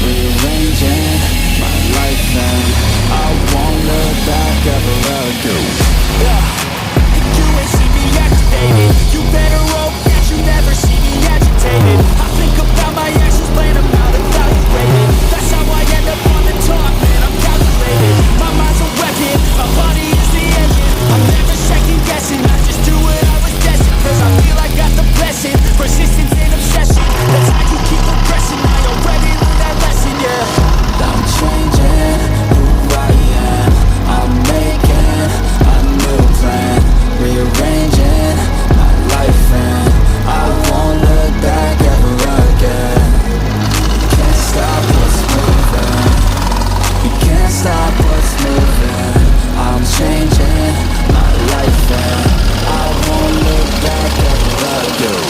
rearranging my life, and I won't look back ever again. You ain't see me activated. You better hope that you never see me agitated. I think about my actions, plan them out, evaluated. That's how I end up on the top, man, I'm calculated. My mind's a weapon, my body is the engine. I'm never second guessing, I just do what I was destined. Cause I feel I got the blessing, persistence and obsession. That's how you keep progressing, I already learned that lesson, yeah. I'm changing who I am, I'm making a new plan, rearranging my life, and I won't look back ever again. Can't stop what's moving, you can't stop what's moving. I'm changing my life, and I won't look back ever again.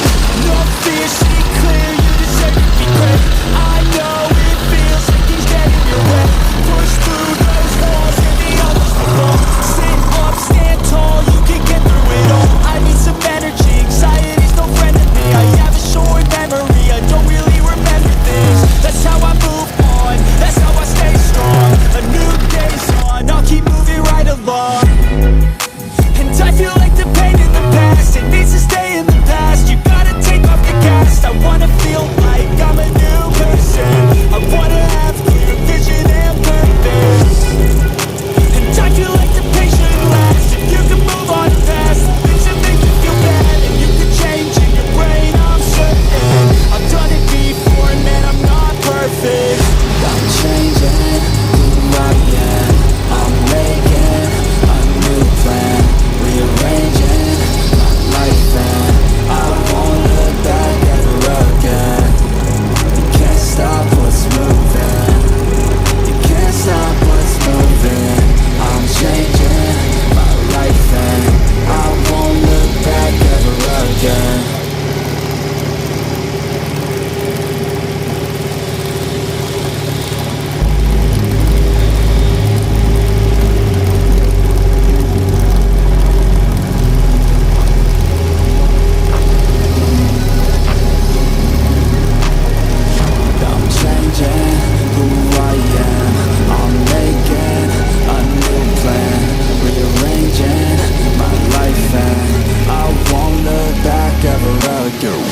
No fear, see clear, you deserve to be great. I know it feels like things get in your way. Push through those walls and the obstacles. Sit up, stand tall, you can get through it all. I need some energy, anxiety's no friend to me. I have a short memory, I don't really remember things. That's how I move on, that's how I stay strong. A new day's on, I'll keep moving right along. And I feel like the pain in the past, it needs to stay in the past. You gotta take off the cast. I wanna feel like I'm a new person. I wanna have clear vision and purpose. And I feel like the pain should last. If you can move on fast, things that make you feel bad, and you can change in your brain, I'm certain. I've done it before, and man, I'm not perfect. I'm changing who I am, I'm making a new plan, rearranging my life, and I won't look back ever again. You can't stop what's moving, you can't stop what's moving. I'm changing my life, and I won't look back ever again. I'm changing who I am, I'm making a new plan, rearranging my life, and I won't look back ever again.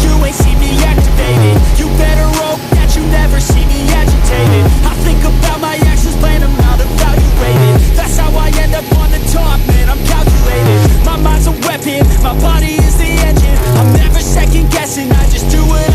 You ain't see me activated. You better hope that you never see me agitated. I think about my actions, plan them out, evaluated. That's how I end up on the top, man, I'm calculated. My mind's a weapon, my body is the engine. I'm never second guessing, I just do it